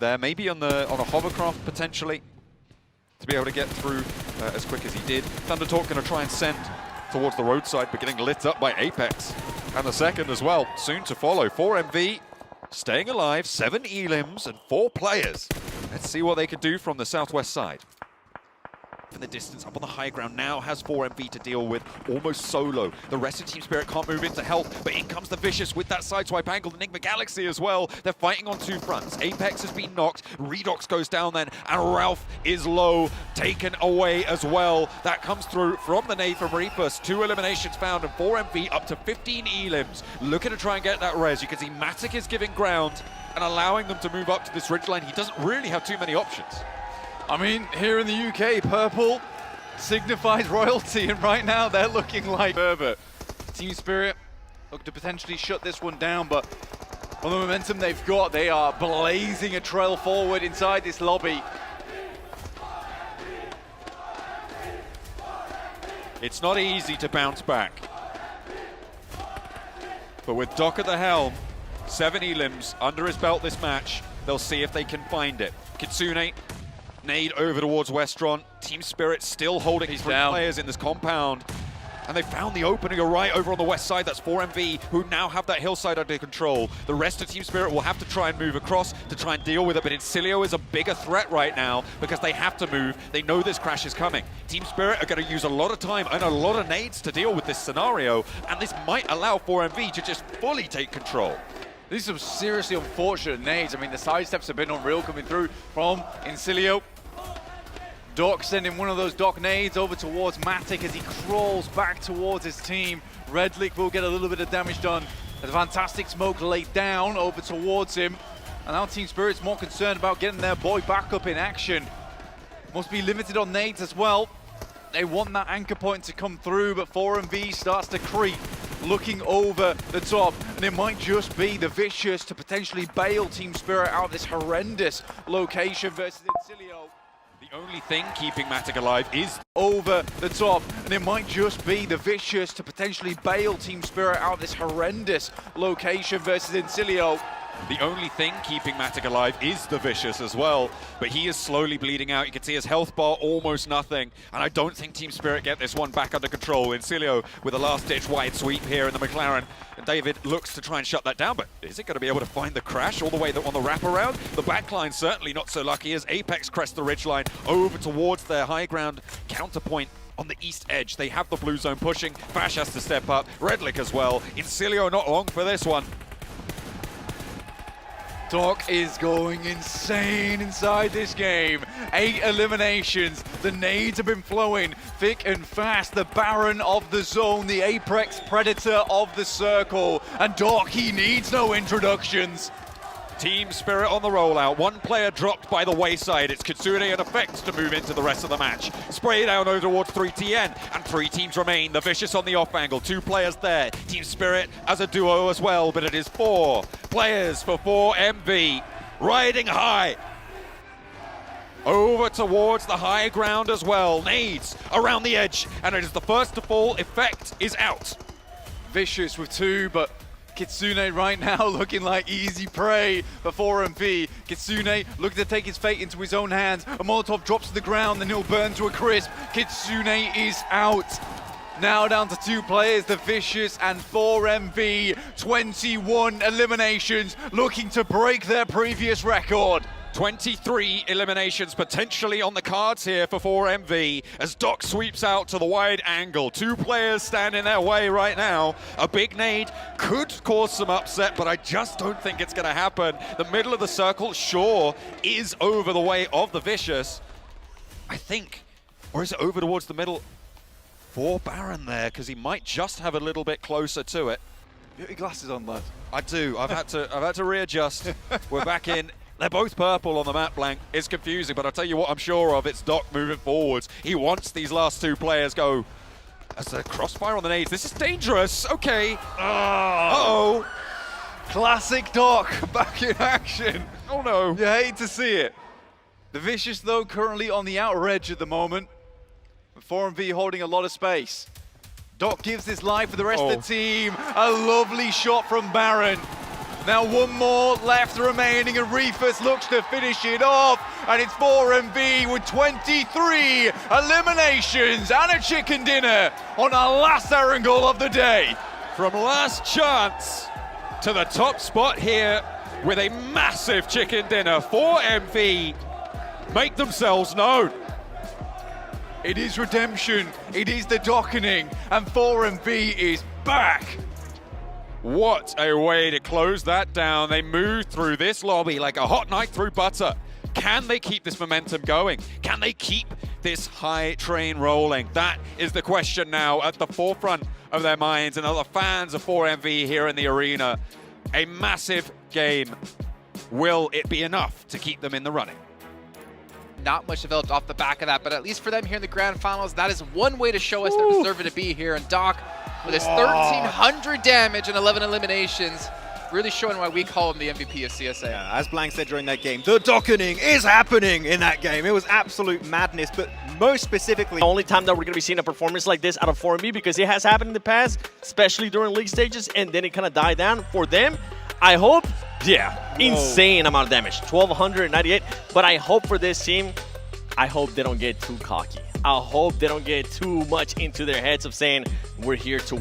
there. Maybe on a hovercraft potentially to be able to get through as quick as he did. Thundertalk going to try and send towards the roadside, but getting lit up by Apex. And the second as well, soon to follow. 4MV staying alive, 7 elims and 4 players. Let's see what they can do from the southwest side. In the distance, up on the high ground now, has 4MV to deal with, almost solo. The rest of Team Spirit can't move into help, but in comes the Vicious with that sideswipe angle, the Enigma Galaxy as well. They're fighting on 2 fronts. Apex has been knocked, Redox goes down then, and Ralph is low, taken away as well. That comes through from the nade from Reapers. 2 eliminations found, and 4MV up to 15 elims. Looking to try and get that res. You can see Matic is giving ground and allowing them to move up to this ridgeline. He doesn't really have too many options. I mean, here in the UK, purple signifies royalty, and right now they're looking like Herbert. Team Spirit look to potentially shut this one down, but on the momentum they've got, they are blazing a trail forward inside this lobby. It's not easy to bounce back. But with Doc at the helm, 7 elims under his belt this match, they'll see if they can find it. Kitsune, nade over towards Westron. Team Spirit still holding these 3 players in this compound. And they found the opening right over on the west side. That's 4MV, who now have that hillside under control. The rest of Team Spirit will have to try and move across to try and deal with it, but Incilio is a bigger threat right now because they have to move. They know this crash is coming. Team Spirit are going to use a lot of time and a lot of nades to deal with this scenario, and this might allow 4MV to just fully take control. These are some seriously unfortunate nades. I mean, the sidesteps have been unreal coming through from Incilio. Doc sending one of those Doc nades over towards Matic as he crawls back towards his team. Redlick will get a little bit of damage done. There's a fantastic smoke laid down over towards him. And now Team Spirit's more concerned about getting their boy back up in action. Must be limited on nades as well. They want that anchor point to come through, but 4MV starts to creep, looking over the top. And it might just be the Vicious to potentially bail Team Spirit out of this horrendous location versus Incilio. The only thing keeping Matic alive is over the top, and it might just be the Vicious to potentially bail Team Spirit out of this horrendous location versus Incilio. The only thing keeping Matic alive is the Vicious as well, but he is slowly bleeding out. You can see his health bar almost nothing, and I don't think Team Spirit get this one back under control. Incilio with a last-ditch wide sweep here in the McLaren, and David looks to try and shut that down, but is it going to be able to find the crash all the way on the wraparound? The backline certainly not so lucky as Apex crest the ridgeline over towards their high ground counterpoint on the east edge. They have the blue zone pushing. Fash has to step up. Redlick as well. Incilio not long for this one. Doc is going insane inside this game. 8 eliminations. The nades have been flowing thick and fast. The Baron of the zone, the Apex Predator of the circle. And Doc, he needs no introductions. Team Spirit on the rollout. 1 player dropped by the wayside. It's Kitsune and Effects to move into the rest of the match. Spray down over towards 3TN, and 3 teams remain. The Vicious on the off angle. 2 players there. Team Spirit as a duo as well, but it is 4 players for 4MV. Riding high. Over towards the high ground as well. Nades around the edge, and it is the first to fall. Effect is out. Vicious with 2, but Kitsune right now looking like easy prey for 4MV. Kitsune looking to take his fate into his own hands. A Molotov drops to the ground, then he'll burn to a crisp. Kitsune is out. Now down to 2 players, the Vicious and 4MV. 21 eliminations, looking to break their previous record. 23 eliminations potentially on the cards here for 4MV as Doc sweeps out to the wide angle. 2 players stand in their way right now. A big nade could cause some upset, but I just don't think it's going to happen. The middle of the circle, sure, is over the way of the Vicious, I think. Or is it over towards the middle for Baron there? Because he might just have a little bit closer to it. You got your glasses on, lad? I do. I've had to readjust. We're back in. They're both purple on the map blank. It's confusing, but I'll tell you what I'm sure of. It's Doc moving forwards. He wants these last 2 players go. As a crossfire on the nades. This is dangerous. Okay. Uh-oh. Classic Doc back in action. Oh no. You hate to see it. The Vicious, though, currently on the outer edge at the moment. 4MV holding a lot of space. Doc gives his life for the rest of the team. A lovely shot from Baron. Now one more left remaining, and Reefus looks to finish it off, and it's 4MV with 23 eliminations and a chicken dinner on our last Erangel of the day. From last chance to the top spot here with a massive chicken dinner. 4MV make themselves known. It is redemption, it is the dockening, and 4MV is back. What a way to close that down. They move through this lobby like a hot knife through butter. Can they keep this momentum going? Can they keep this high train rolling? That is the question now at the forefront of their minds and other fans of 4MV here in the arena. A massive game. Will it be enough to keep them in the running? Not much developed off the back of that, but at least for them here in the grand finals, that is one way to show us they're deserving to be here. And Doc, with his 1,300 damage and 11 eliminations, really showing why we call him the MVP of CSA. Yeah, as Blank said during that game, the dockening is happening in that game. It was absolute madness, but most specifically, The only time that we're going to be seeing a performance like this out of 4MV, because it has happened in the past, especially during league stages, and then it kind of died down. For them, I hope, insane amount of damage, 1,298. But I hope for this team, I hope they don't get too cocky. I hope they don't get too much into their heads of saying, we're here to